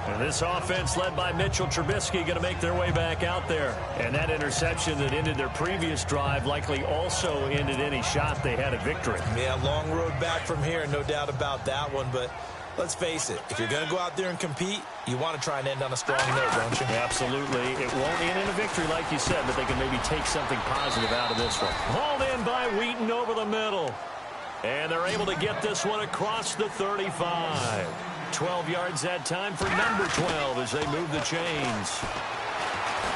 And this offense led by Mitchell Trubisky going to make their way back out there. And that interception that ended their previous drive likely also ended any shot they had at victory. Yeah, long road back from here, no doubt about that one. But let's face it, if you're going to go out there and compete, you want to try and end on a strong note, don't you? Absolutely. It won't end in a victory like you said, but they can maybe take something positive out of this one. Hauled in by Wheaton over the middle. And they're able to get this one across the 35. 12 yards that time for number 12 as they move the chains.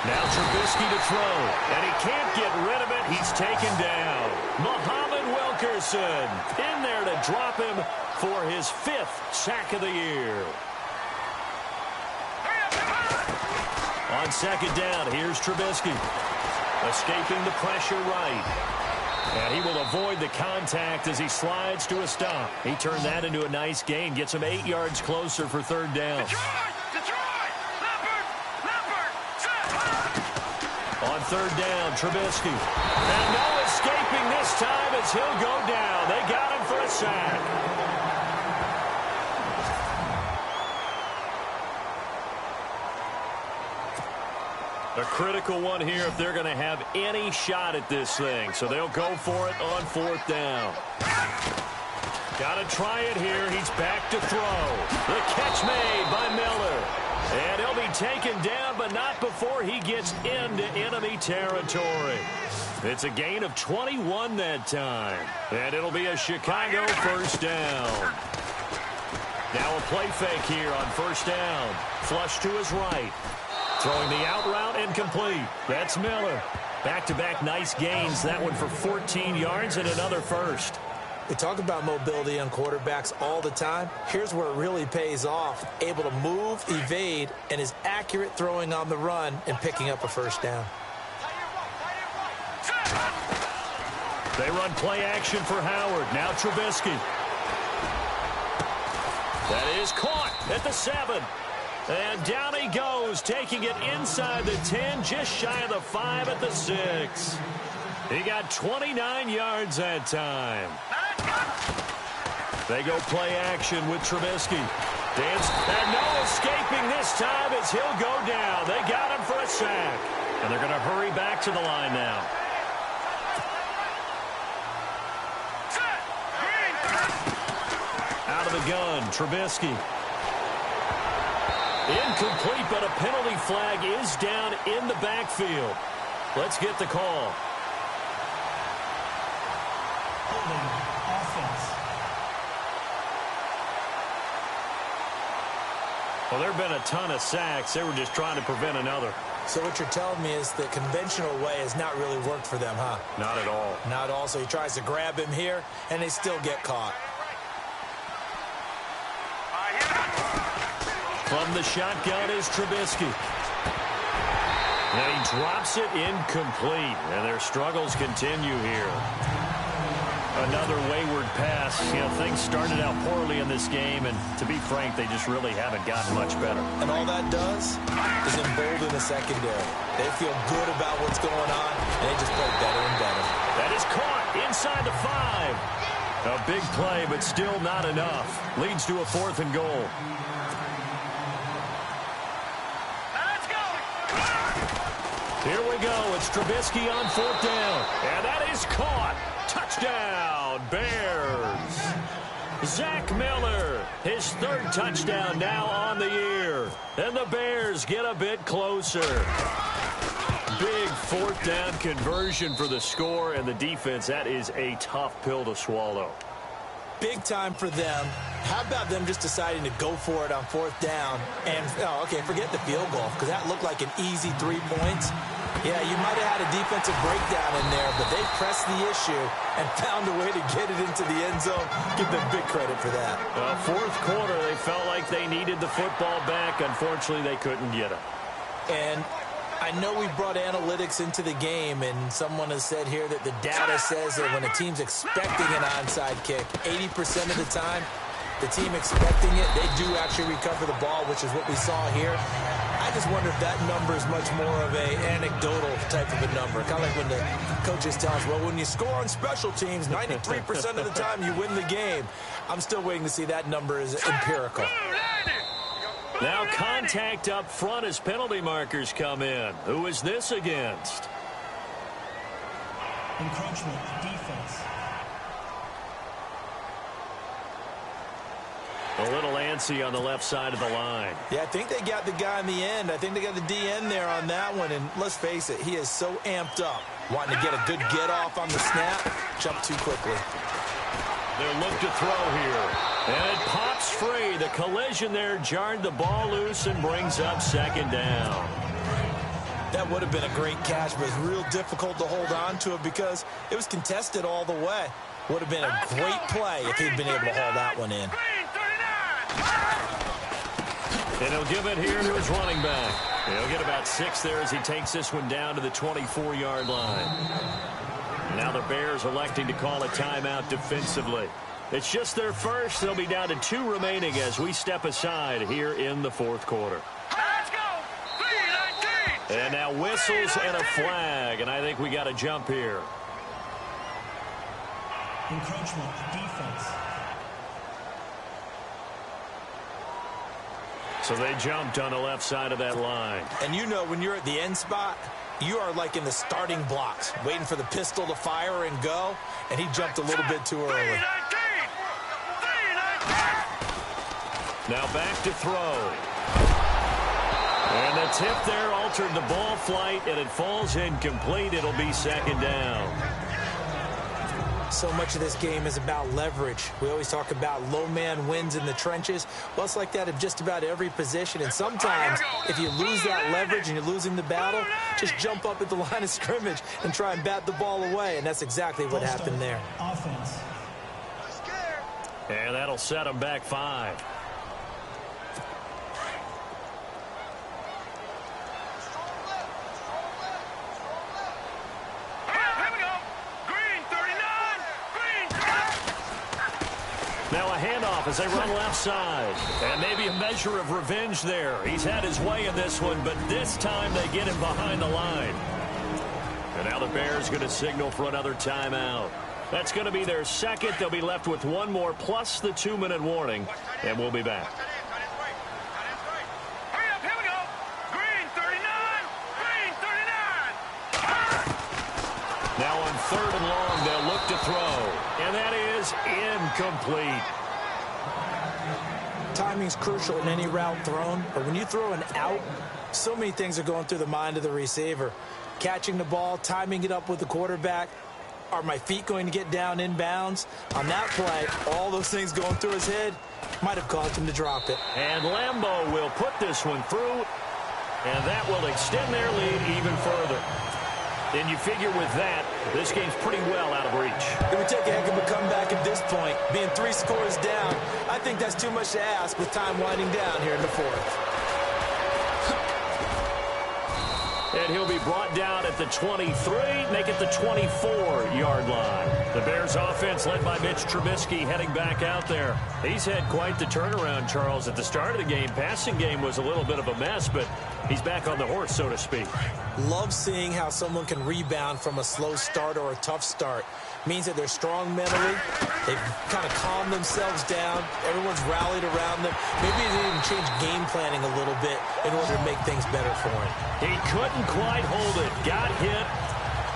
Now Trubisky to throw, and he can't get rid of it. He's taken down. Muhammad Wilkerson in there to drop him for his 5th sack of the year. On second down, here's Trubisky. Escaping the pressure right. And he will avoid the contact as he slides to a stop. He turned that into a nice gain. Gets him 8 yards closer for third down. On third down, Trubisky. And no escaping this time as he'll go down. They got him for a sack. A critical one here if they're going to have any shot at this thing. So they'll go for it on fourth down. Got to try it here. He's back to throw. The catch made by Miller. And he'll be taken down, but not before he gets into enemy territory. It's a gain of 21 that time. And it'll be a Chicago first down. Now a play fake here on first down. Flush to his right. Throwing the out route incomplete. That's Miller. Back-to-back nice gains. That one for 14 yards and another first. We talk about mobility on quarterbacks all the time. Here's where it really pays off. Able to move, evade, and is accurate throwing on the run and picking up a first down. They run play action for Howard. Now Trubisky. That is caught at the 7. And down he goes, taking it inside the 10, just shy of the 5 at the 6. He got 29 yards that time. They go play action with Trubisky. And no escaping this time as he'll go down. They got him for a sack. And they're going to hurry back to the line now. Out of the gun, Trubisky. Incomplete, but a penalty flag is down in the backfield. Let's get the call. Holding offense. Well, there have been a ton of sacks. They were just trying to prevent another. So what you're telling me is the conventional way has not really worked for them, huh? Not at all. Not at all. So he tries to grab him here, and they still get caught. From the shotgun is Trubisky. And he drops it incomplete. And their struggles continue here. Another wayward pass. You know, things started out poorly in this game, and to be frank, they just really haven't gotten much better. And all that does is embolden the secondary. They feel good about what's going on, and they just play better and better. That is caught inside the 5. A big play, but still not enough. Leads to a 4th and goal. Here we go. It's Trubisky on 4th down. And that is caught. Touchdown, Bears. Zach Miller, his 3rd touchdown now on the year. And the Bears get a bit closer. Big 4th down conversion for the score, and the defense, that is a tough pill to swallow. Big time for them. How about them just deciding to go for it on 4th down? And, okay, forget the field goal, because that looked like an easy 3 points. Yeah, you might have had a defensive breakdown in there, but they pressed the issue and found a way to get it into the end zone. Give them big credit for that. 4th quarter, they felt like they needed the football back. Unfortunately, they couldn't get it. And I know we brought analytics into the game, and someone has said here that the data says that when a team's expecting an onside kick, 80% of the time, the team expecting it, they do actually recover the ball, which is what we saw here. I just wonder if that number is much more of a anecdotal type of a number. Kind of like when the coaches tell us, well, when you score on special teams, 93% of the time you win the game. I'm still waiting to see that number is empirical. Now contact up front as penalty markers come in. Who is this against? Encroachment, defense. A little antsy on the left side of the line. Yeah, I think they got the guy in the end. I think they got the DN there on that one. And let's face it, he is so amped up. Wanting to get a good get off on the snap. Jump too quickly. They'll look to throw here. And it pops free. The collision there jarred the ball loose and brings up second down. That would have been a great catch, but it's real difficult to hold on to it because it was contested all the way. Would have been a great play if he'd been able to haul that one in. And he'll give it here to his running back. He'll get about 6 there as he takes this one down to the 24-yard line. Now the Bears electing to call a timeout defensively. It's just their first. They'll be down to 2 remaining as we step aside here in the fourth quarter. Let's go! 3-19! And now whistles and a flag, and I think we got a jump here. Encroachment, defense. So they jumped on the left side of that line. And you know when you're at the end spot, you are like in the starting blocks, waiting for the pistol to fire and go, and he jumped a little bit too early. Now back to throw. And the tip there altered the ball flight, and it falls incomplete. It'll be second down. So much of this game is about leverage. We always talk about low man wins in the trenches. Well, it's like that at just about every position. And sometimes if you lose that leverage and you're losing the battle, just jump up at the line of scrimmage and try and bat the ball away. And that's exactly what happened there. Offense. And that'll set them back 5. Now a handoff as they run left side. And maybe a measure of revenge there. He's had his way in this one, but this time they get him behind the line. And now the Bears going to signal for another timeout. That's going to be their second. They'll be left with 1 more plus the 2-minute warning. And we'll be back. Hurry up, here we go. Green 39. Green 39. Now on 3rd and long, they'll look to throw. And that is incomplete. Timing's crucial in any route thrown, but when you throw an out, so many things are going through the mind of the receiver. Catching the ball, timing it up with the quarterback. Are my feet going to get down inbounds? On that play, all those things going through his head might have caused him to drop it. And Lambeau will put this one through, and that will extend their lead even further. And you figure with that, this game's pretty well out of reach. It would take a heck of a comeback at this point. Being 3 scores down, I think that's too much to ask with time winding down here in the 4th. And he'll be brought down at the 23, make it the 24-yard line. The Bears offense led by Mitch Trubisky heading back out there. He's had quite the turnaround, Charles. At the start of the game, passing game was a little bit of a mess, but he's back on the horse, so to speak. Love seeing how someone can rebound from a slow start or a tough start. Means that they're strong mentally. They've kind of calmed themselves down. Everyone's rallied around them. Maybe they even change game planning a little bit in order to make things better for him. He couldn't quite hold it. Got hit.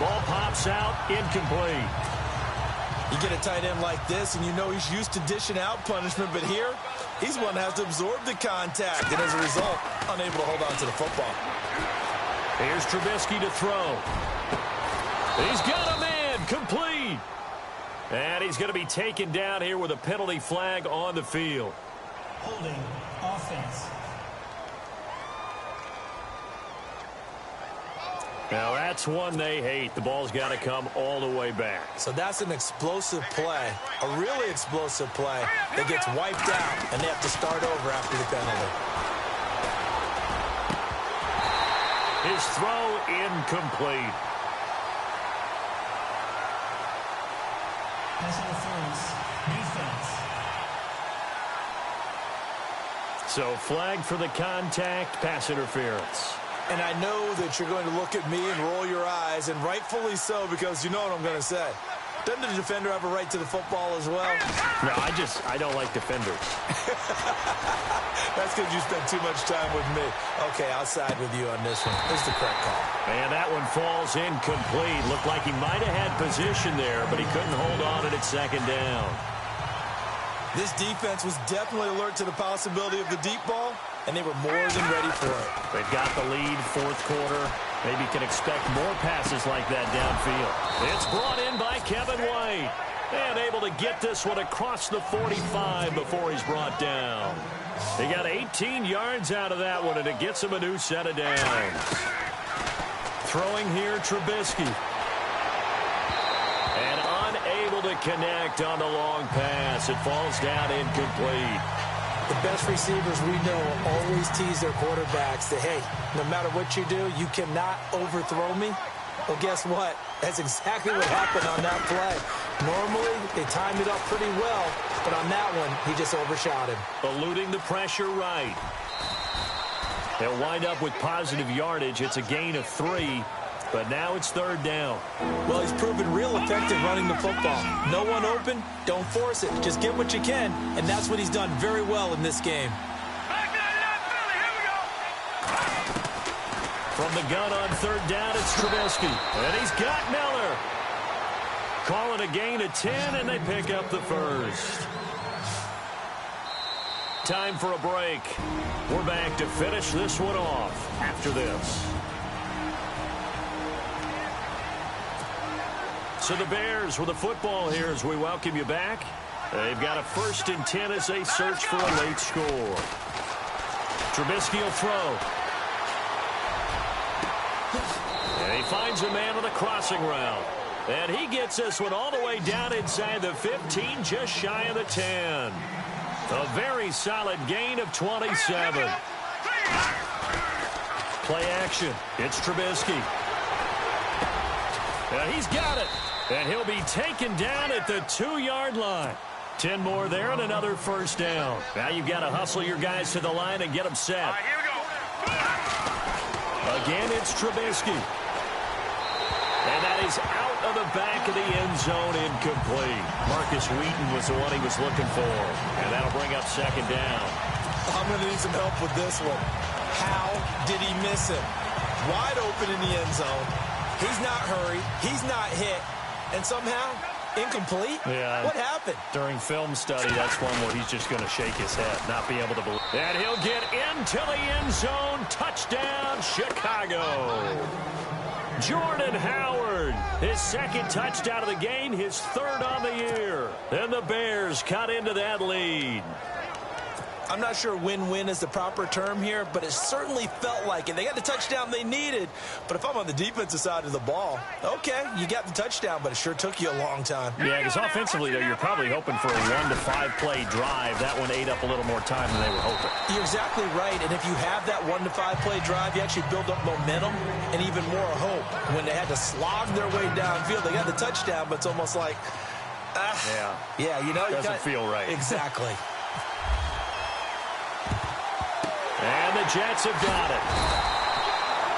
Ball pops out. Incomplete. You get a tight end like this, and you know he's used to dishing out punishment, but here, he's one that has to absorb the contact, and as a result, unable to hold on to the football. Here's Trubisky to throw. He's got a man. Complete. And he's going to be taken down here with a penalty flag on the field. Holding. Offense. Now that's one they hate. The ball's got to come all the way back. So that's an explosive play, a really explosive play that gets wiped out, and they have to start over after the penalty. His throw incomplete. Pass interference. Defense. So flag for the contact, pass interference. And I know that you're going to look at me and roll your eyes, and rightfully so, because you know what I'm going to say. Doesn't the defender have a right to the football as well? No, I don't like defenders. That's because you spend too much time with me. Okay, I'll side with you on this one. It's the correct call. And that one falls incomplete. Looked like he might have had position there, but he couldn't hold on at second down. This defense was definitely alert to the possibility of the deep ball, and they were more than ready for it. They've got the lead, fourth quarter. Maybe can expect more passes like that downfield. It's brought in by Kevin White. And able to get this one across the 45 before he's brought down. He got 18 yards out of that one, and it gets him a new set of downs. Throwing here, Trubisky. And unable to connect on the long pass. It falls down incomplete. The best receivers we know always tease their quarterbacks that, hey, no matter what you do, you cannot overthrow me. Well, guess what? That's exactly what happened on that play. Normally, they timed it up pretty well, but on that one, he just overshot him. Eluding the pressure right. They'll wind up with positive yardage. It's a gain of 3, but now it's third down. Well, he's proven real effective running the football. No one open, don't force it. Just get what you can, and that's what he's done very well in this game. From the gun on third down, it's Trubisky. And he's got Miller. Call it a gain of 10, and they pick up the first. Time for a break. We're back to finish this one off after this. So the Bears with the football here as we welcome you back. They've got a 1st and 10 as they search for a late score. Trubisky will throw. And he finds a man on the crossing route. And he gets this one all the way down inside the 15, just shy of the 10. A very solid gain of 27. Play action. It's Trubisky. And he's got it. And he'll be taken down at the 2-yard line. 10 more there and another first down. Now you've got to hustle your guys to the line and get them set. Here we go. Again, it's Trubisky. And that is out of the back of the end zone, incomplete. Marcus Wheaton was the one he was looking for. And that'll bring up second down. I'm going to need some help with this one. How did he miss him? Wide open in the end zone. He's not hurried. He's not hit. And somehow, incomplete? Yeah. What happened? During film study, that's one where he's just going to shake his head, not be able to believe. And he'll get into the end zone. Touchdown, Chicago. Jordan Howard, his 2nd touchdown of the game, his 3rd on the year. And the Bears cut into that lead. I'm not sure win-win is the proper term here, but it certainly felt like it. They got the touchdown they needed, but if I'm on the defensive side of the ball, okay, you got the touchdown, but it sure took you a long time. Yeah, because offensively, though, you're probably hoping for a 1 to 5 play drive. That one ate up a little more time than they were hoping. You're exactly right, and if you have that 1 to 5 play drive, you actually build up momentum and even more hope. When they had to slog their way downfield, they got the touchdown, but it's almost like, yeah, you know, doesn't feel right. Exactly. And the Jets have got it.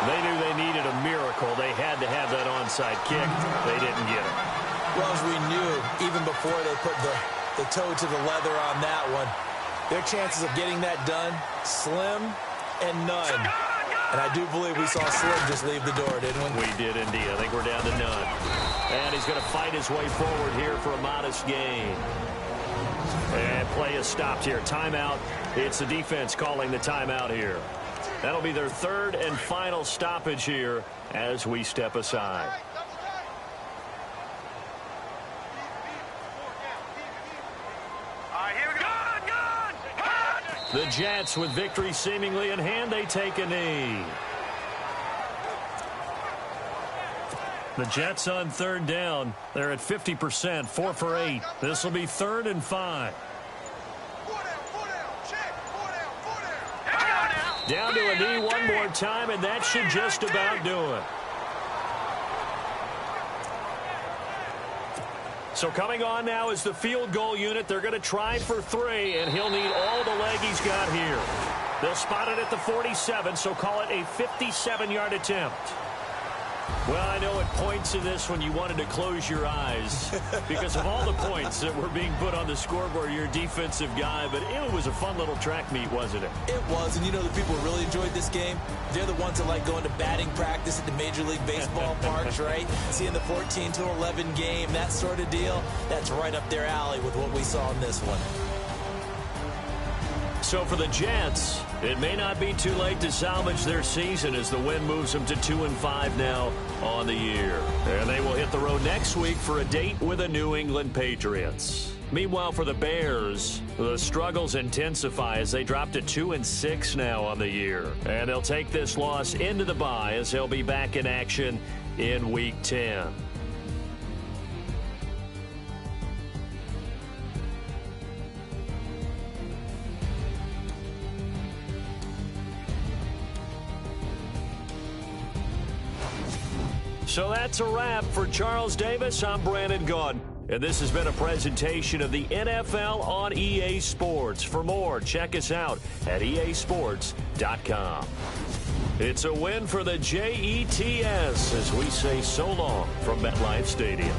They knew they needed a miracle. They had to have that onside kick. They didn't get it. Well, as we knew, even before they put the toe to the leather on that one, their chances of getting that done, slim and none. And I do believe we saw Slim just leave the door, didn't we? We did indeed. I think we're down to none. And he's going to fight his way forward here for a modest gain. And play is stopped here. Timeout. It's the defense calling the timeout here. That'll be their 3rd and final stoppage here as we step aside. Here we go. The Jets, with victory seemingly in hand, they take a knee. The Jets on 3rd down. They're at 50%, 4 for 8. This will be 3rd and 5. Down to a knee one more time, and that should just about do it. So coming on now is the field goal unit. They're going to try for 3, and he'll need all the leg he's got here. They'll spot it at the 47, so call it a 57-yard attempt. Well, I know at points in this when you wanted to close your eyes because of all the points that were being put on the scoreboard, you're a defensive guy, but it was a fun little track meet, wasn't it? It was, and you know the people who really enjoyed this game? They're the ones that like going to batting practice at the Major League Baseball parks, right? Seeing the 14-11 game, that sort of deal, that's right up their alley with what we saw in this one. So for the Jets, it may not be too late to salvage their season as the win moves them to 2-5 now on the year. And they will hit the road next week for a date with the New England Patriots. Meanwhile, for the Bears, the struggles intensify as they drop to 2-6 now on the year. And they'll take this loss into the bye as they'll be back in action in Week 10. So that's a wrap. For Charles Davis, I'm Brandon Gaudin. And this has been a presentation of the NFL on EA Sports. For more, check us out at easports.com. It's a win for the Jets as we say so long from MetLife Stadium.